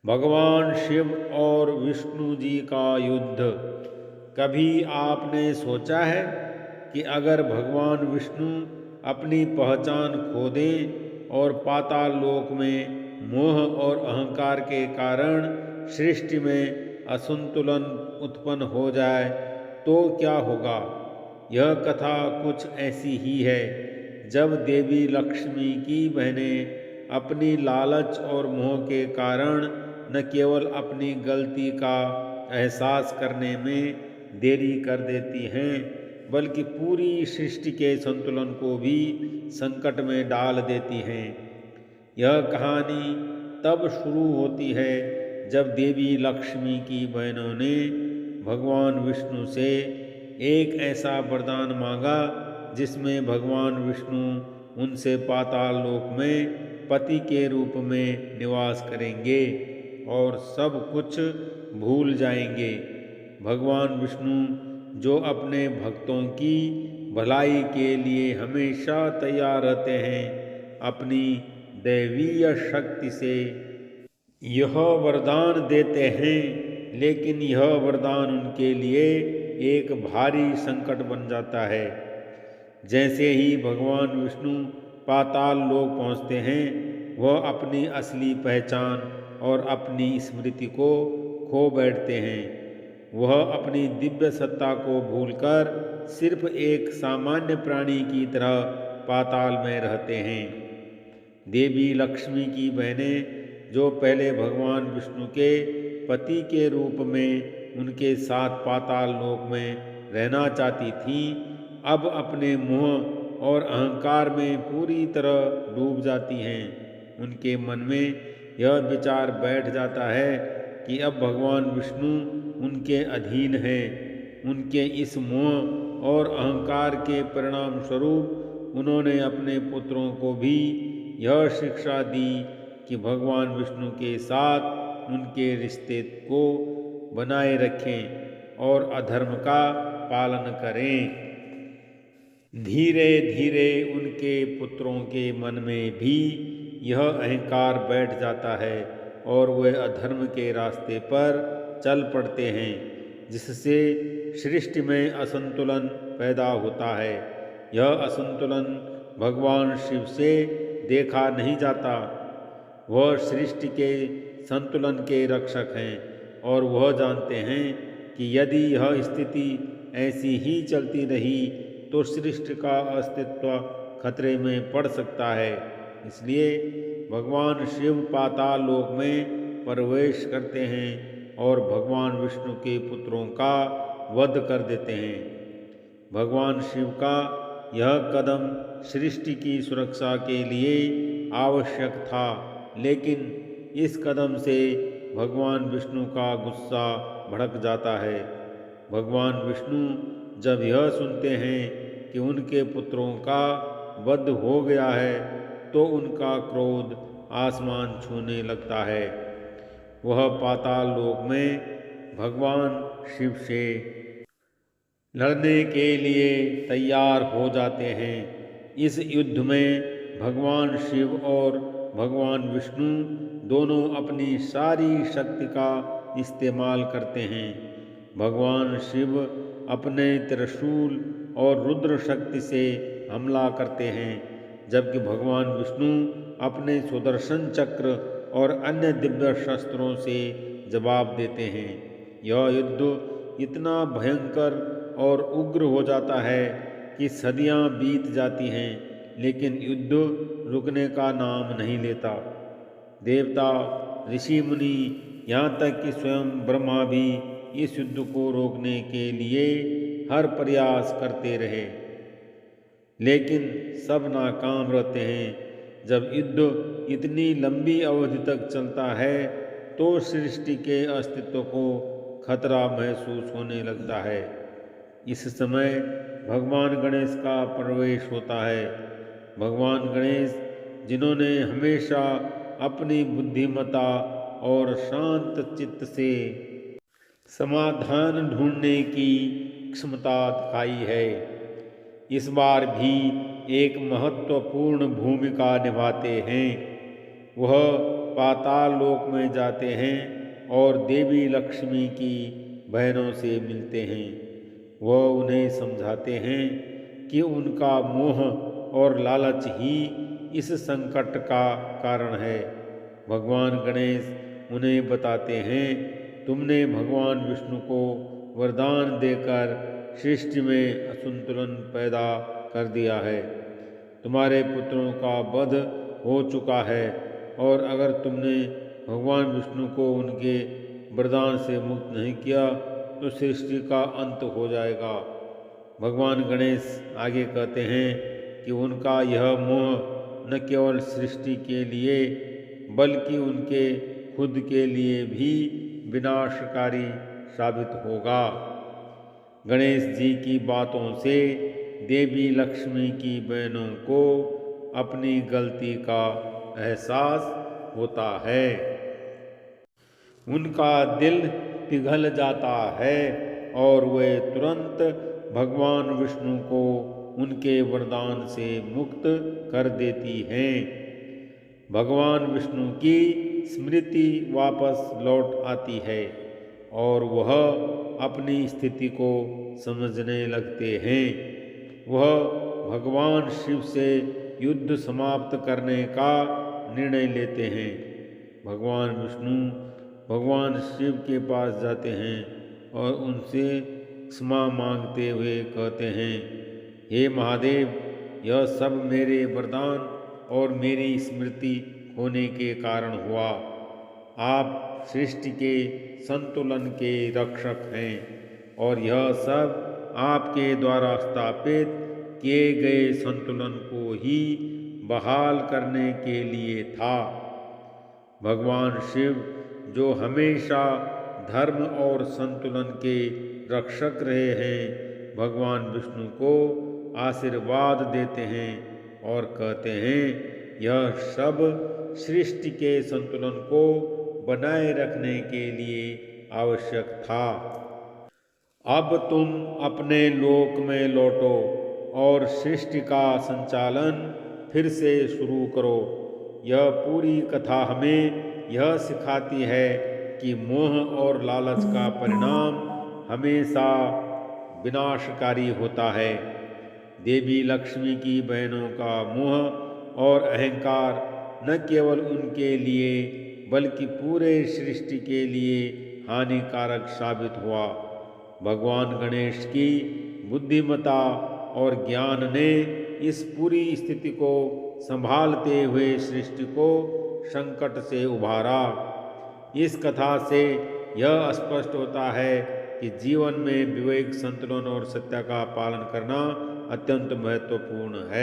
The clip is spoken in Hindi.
भगवान शिव और विष्णु जी का युद्ध। कभी आपने सोचा है कि अगर भगवान विष्णु अपनी पहचान खो दें और पाताल लोक में मोह और अहंकार के कारण सृष्टि में असंतुलन उत्पन्न हो जाए तो क्या होगा। यह कथा कुछ ऐसी ही है। जब देवी लक्ष्मी की बहनें अपनी लालच और मोह के कारण न केवल अपनी गलती का एहसास करने में देरी कर देती हैं बल्कि पूरी सृष्टि के संतुलन को भी संकट में डाल देती हैं। यह कहानी तब शुरू होती है जब देवी लक्ष्मी की बहनों ने भगवान विष्णु से एक ऐसा वरदान मांगा जिसमें भगवान विष्णु उनसे पाताल लोक में पति के रूप में निवास करेंगे और सब कुछ भूल जाएंगे। भगवान विष्णु जो अपने भक्तों की भलाई के लिए हमेशा तैयार रहते हैं, अपनी दैवीय शक्ति से यह वरदान देते हैं, लेकिन यह वरदान उनके लिए एक भारी संकट बन जाता है। जैसे ही भगवान विष्णु पाताल लोक पहुँचते हैं, वह अपनी असली पहचान और अपनी स्मृति को खो बैठते हैं। वह अपनी दिव्य सत्ता को भूलकर सिर्फ एक सामान्य प्राणी की तरह पाताल में रहते हैं। देवी लक्ष्मी की बहनें जो पहले भगवान विष्णु के पति के रूप में उनके साथ पाताल लोक में रहना चाहती थीं, अब अपने मोह और अहंकार में पूरी तरह डूब जाती हैं। उनके मन में यह विचार बैठ जाता है कि अब भगवान विष्णु उनके अधीन हैं। उनके इस मोह और अहंकार के परिणाम स्वरूप उन्होंने अपने पुत्रों को भी यह शिक्षा दी कि भगवान विष्णु के साथ उनके रिश्ते को बनाए रखें और अधर्म का पालन करें। धीरे धीरे उनके पुत्रों के मन में भी यह अहंकार बैठ जाता है और वे अधर्म के रास्ते पर चल पड़ते हैं, जिससे सृष्टि में असंतुलन पैदा होता है। यह असंतुलन भगवान शिव से देखा नहीं जाता। वह सृष्टि के संतुलन के रक्षक हैं और वह जानते हैं कि यदि यह स्थिति ऐसी ही चलती रही तो सृष्टि का अस्तित्व खतरे में पड़ सकता है। इसलिए भगवान शिव पाताल लोक में प्रवेश करते हैं और भगवान विष्णु के पुत्रों का वध कर देते हैं। भगवान शिव का यह कदम सृष्टि की सुरक्षा के लिए आवश्यक था, लेकिन इस कदम से भगवान विष्णु का गुस्सा भड़क जाता है। भगवान विष्णु जब यह सुनते हैं कि उनके पुत्रों का वध हो गया है तो उनका क्रोध आसमान छूने लगता है। वह पाताल लोक में भगवान शिव से लड़ने के लिए तैयार हो जाते हैं। इस युद्ध में भगवान शिव और भगवान विष्णु दोनों अपनी सारी शक्ति का इस्तेमाल करते हैं। भगवान शिव अपने त्रिशूल और रुद्र शक्ति से हमला करते हैं, जबकि भगवान विष्णु अपने सुदर्शन चक्र और अन्य दिव्य शस्त्रों से जवाब देते हैं। यह युद्ध इतना भयंकर और उग्र हो जाता है कि सदियां बीत जाती हैं, लेकिन युद्ध रुकने का नाम नहीं लेता। देवता, ऋषि मुनि, यहाँ तक कि स्वयं ब्रह्मा भी इस युद्ध को रोकने के लिए हर प्रयास करते रहे, लेकिन सब नाकाम रहते हैं। जब युद्ध इतनी लंबी अवधि तक चलता है तो सृष्टि के अस्तित्व को खतरा महसूस होने लगता है। इस समय भगवान गणेश का प्रवेश होता है। भगवान गणेश, जिन्होंने हमेशा अपनी बुद्धिमत्ता और शांत चित्त से समाधान ढूंढने की क्षमता दिखाई है, इस बार भी एक महत्वपूर्ण भूमिका निभाते हैं। वह पाताल लोक में जाते हैं और देवी लक्ष्मी की बहनों से मिलते हैं। वह उन्हें समझाते हैं कि उनका मोह और लालच ही इस संकट का कारण है। भगवान गणेश उन्हें बताते हैं, तुमने भगवान विष्णु को वरदान देकर सृष्टि में असंतुलन पैदा कर दिया है। तुम्हारे पुत्रों का वध हो चुका है और अगर तुमने भगवान विष्णु को उनके वरदान से मुक्त नहीं किया तो सृष्टि का अंत हो जाएगा। भगवान गणेश आगे कहते हैं कि उनका यह मोह न केवल सृष्टि के लिए बल्कि उनके खुद के लिए भी विनाशकारी साबित होगा। गणेश जी की बातों से देवी लक्ष्मी की बहनों को अपनी गलती का एहसास होता है। उनका दिल पिघल जाता है और वे तुरंत भगवान विष्णु को उनके वरदान से मुक्त कर देती हैं। भगवान विष्णु की स्मृति वापस लौट आती है और वह अपनी स्थिति को समझने लगते हैं। वह भगवान शिव से युद्ध समाप्त करने का निर्णय लेते हैं। भगवान विष्णु भगवान शिव के पास जाते हैं और उनसे क्षमा मांगते हुए कहते हैं, हे महादेव, यह सब मेरे वरदान और मेरी स्मृति होने के कारण हुआ। आप सृष्टि के संतुलन के रक्षक हैं और यह सब आपके द्वारा स्थापित किए गए संतुलन को ही बहाल करने के लिए था। भगवान शिव जो हमेशा धर्म और संतुलन के रक्षक रहे हैं, भगवान विष्णु को आशीर्वाद देते हैं और कहते हैं, यह सब सृष्टि के संतुलन को बनाए रखने के लिए आवश्यक था। अब तुम अपने लोक में लौटो और सृष्टि का संचालन फिर से शुरू करो। यह पूरी कथा हमें यह सिखाती है कि मोह और लालच का परिणाम हमेशा विनाशकारी होता है। देवी लक्ष्मी की बहनों का मोह और अहंकार न केवल उनके लिए बल्कि पूरे सृष्टि के लिए हानिकारक साबित हुआ। भगवान गणेश की बुद्धिमता और ज्ञान ने इस पूरी स्थिति को संभालते हुए सृष्टि को संकट से उबारा। इस कथा से यह स्पष्ट होता है कि जीवन में विवेक, संतुलन और सत्य का पालन करना अत्यंत महत्वपूर्ण है।